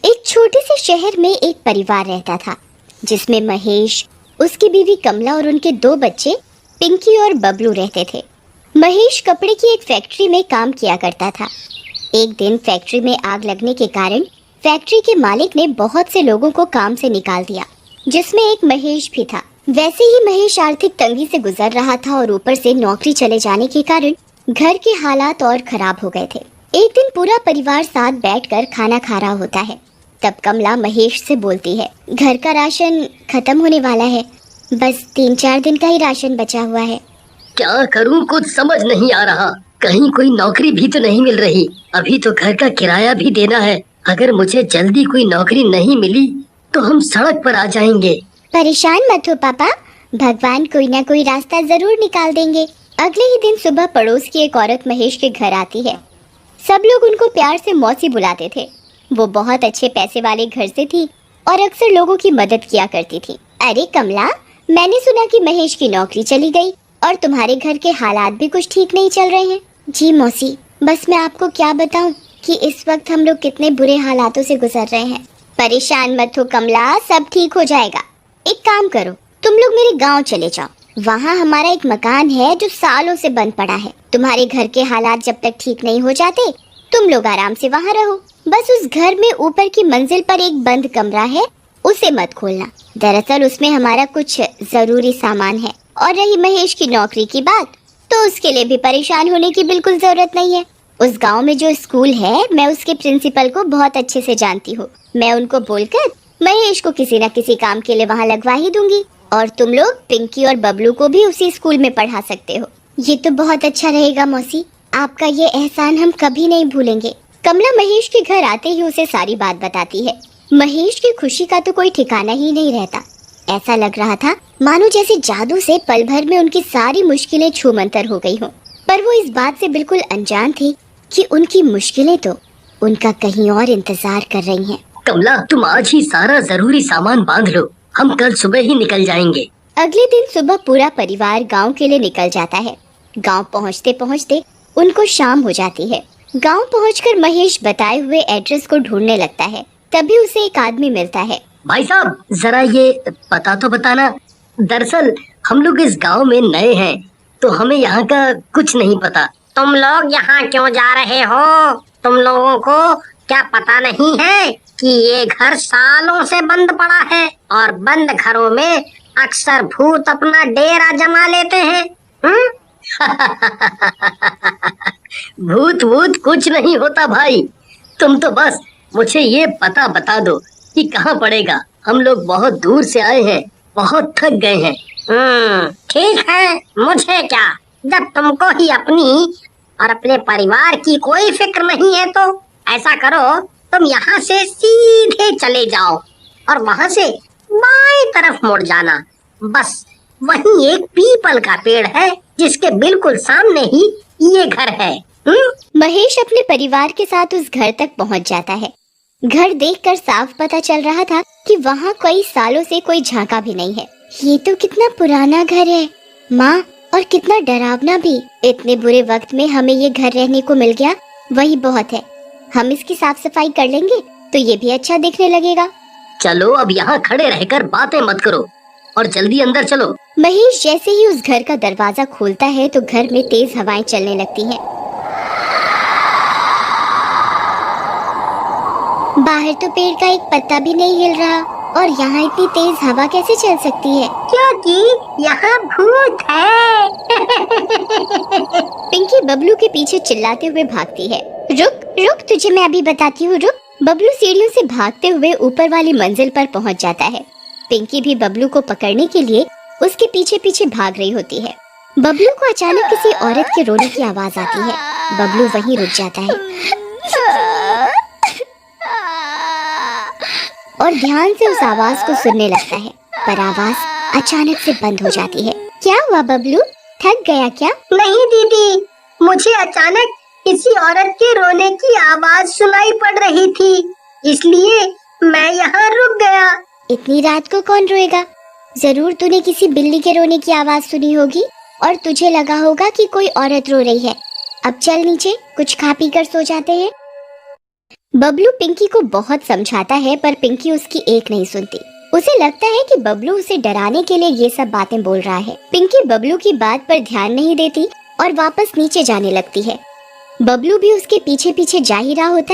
एक छोटे से शहर में एक परिवार रहता था जिसमें महेश, उसकी बीवी कमला और उनके दो बच्चे पिंकी और बबलू रहते थे। महेश कपड़े की एक फैक्ट्री में काम किया करता था। एक दिन फैक्ट्री में आग लगने के कारण फैक्ट्री के मालिक ने बहुत से लोगों को काम से निकाल दिया, जिसमें एक महेश भी था। वैसे ही महेश आर्थिक तंगी से गुजर रहा था और ऊपर से नौकरी चले जाने के कारण घर के हालात और खराब हो गए थे। एक दिन पूरा परिवार साथ बैठकर खाना खा रहा होता है। तब कमला महेश से बोलती है, घर का राशन खत्म होने वाला है, बस 3-4 दिन का ही राशन बचा हुआ है। क्या करूं, कुछ समझ नहीं आ रहा। कहीं कोई नौकरी भी तो नहीं मिल रही। अभी तो घर का किराया भी देना है। अगर मुझे जल्दी कोई नौकरी नहीं मिली तो हम सड़क पर आ जाएंगे। परेशान मत हो पापा, भगवान कोई ना कोई रास्ता जरूर निकाल देंगे। अगले ही दिन सुबह पड़ोस की एक औरत महेश के घर आती है। सब लोग उनको प्यार से मौसी बुलाते थे। वो बहुत अच्छे पैसे वाले घर से थी और अक्सर लोगों की मदद किया करती थी। अरे कमला, मैंने सुना कि महेश की नौकरी चली गई और तुम्हारे घर के हालात भी कुछ ठीक नहीं चल रहे हैं। जी मौसी, बस मैं आपको क्या बताऊं कि इस वक्त हम लोग कितने बुरे हालातों से गुजर रहे हैं। परेशान मत हो कमला, सब ठीक हो जाएगा। एक काम करो, तुम लोग मेरे गांव चले जाओ। वहाँ हमारा एक मकान है जो सालों से बंद पड़ा है। तुम्हारे घर के हालात जब तक ठीक नहीं हो जाते तुम लोग आराम से वहाँ रहो। बस उस घर में ऊपर की मंजिल पर एक बंद कमरा है, उसे मत खोलना। दरअसल उसमें हमारा कुछ जरूरी सामान है। और रही महेश की नौकरी की बात, तो उसके लिए भी परेशान होने की बिल्कुल जरूरत नहीं है। उस गांव में जो स्कूल है, मैं उसके प्रिंसिपल को बहुत अच्छे से जानती हूँ। मैं उनको बोलकर महेश को किसी न किसी काम के लिए वहाँ लगवा ही दूंगी और तुम लोग पिंकी और बबलू को भी उसी स्कूल में पढ़ा सकते हो। ये तो बहुत अच्छा रहेगा मौसी, आपका ये एहसान हम कभी नहीं भूलेंगे। कमला महेश के घर आते ही उसे सारी बात बताती है। महेश की खुशी का तो कोई ठिकाना ही नहीं रहता। ऐसा लग रहा था मानो जैसे जादू से पल भर में उनकी सारी मुश्किलें छूमंतर हो गई हों। पर वो इस बात से बिल्कुल अनजान थी कि उनकी मुश्किलें तो उनका कहीं और इंतजार कर रही हैं। कमला, तुम आज ही सारा जरूरी सामान बांध लो, हम कल सुबह ही निकल जाएंगे। अगले दिन सुबह पूरा परिवार गांव के लिए निकल जाता है। गांव पहुंचते पहुंचते उनको शाम हो जाती है। गांव पहुंचकर महेश बताए हुए एड्रेस को ढूंढने लगता है। तभी उसे एक आदमी मिलता है। भाई साहब, जरा ये पता तो बताना। दरअसल हम लोग इस गांव में नए हैं, तो हमें यहाँ का कुछ नहीं पता। तुम लोग यहाँ क्यों जा रहे हो? तुम लोगों को क्या पता नहीं है कि ये घर सालों से बंद पड़ा है और बंद घरों में अक्सर भूत अपना डेरा जमा लेते हैं। भूत भूत कुछ नहीं होता भाई। तुम तो बस मुझे ये पता बता दो कि कहाँ पड़ेगा। हम लोग बहुत दूर से आए हैं, बहुत थक गए हैं। ठीक है, मुझे क्या, जब तुमको ही अपनी और अपने परिवार की कोई फिक्र नहीं है तो ऐसा करो, तुम यहाँ से सीधे चले जाओ और वहाँ से बाएं तरफ मुड़ जाना। बस वहीं एक पीपल का पेड़ है जिसके बिल्कुल सामने ही ये घर है। महेश अपने परिवार के साथ उस घर तक पहुँच जाता है। घर देखकर साफ पता चल रहा था कि वहाँ कई सालों से कोई झांका भी नहीं है। ये तो कितना पुराना घर है माँ, और कितना डरावना भी। इतने बुरे वक्त में हमें ये घर रहने को मिल गया, वही बहुत है। हम इसकी साफ सफाई कर लेंगे तो ये भी अच्छा दिखने लगेगा। चलो अब यहाँ खड़े रहकर बातें मत करो और जल्दी अंदर चलो। महेश जैसे ही उस घर का दरवाजा खोलता है तो घर में तेज हवाएं चलने लगती हैं। बाहर तो पेड़ का एक पत्ता भी नहीं हिल रहा और यहाँ इतनी तेज हवा कैसे चल सकती है? क्योंकि यहाँ भूत है। पिंकी बबलू के पीछे चिल्लाते हुए भागती है। रुक रुक, तुझे मैं अभी बताती हूँ, रुक। बबलू सीढ़ियों से भागते हुए ऊपर वाली मंजिल पर पहुँच जाता है। पिंकी भी बबलू को पकड़ने के लिए उसके पीछे पीछे भाग रही होती है। बबलू को अचानक किसी औरत के रोने की आवाज आती है। बबलू वहीं रुक जाता है और ध्यान से उस आवाज को सुनने लगता है, पर आवाज अचानक से बंद हो जाती है। क्या हुआ बबलू, थक गया क्या? नहीं दीदी, मुझे अचानक किसी औरत के रोने की आवाज सुनाई पड़ रही थी, इसलिए मैं यहाँ रुक गया। इतनी रात को कौन रोएगा? जरूर तूने किसी बिल्ली के रोने की आवाज सुनी होगी और तुझे लगा होगा कि कोई औरत रो रही है। अब चल नीचे, कुछ खा पी कर सो जाते हैं। बबलू पिंकी को बहुत समझाता है पर पिंकी उसकी एक नहीं सुनती। उसे लगता है कि बबलू उसे डराने के लिए ये सब बातें बोल रहा है। पिंकी बबलू की बात पर ध्यान नहीं देती और वापस नीचे जाने लगती है। बबलू भी उसके पीछे पीछे जा ही रहा होता है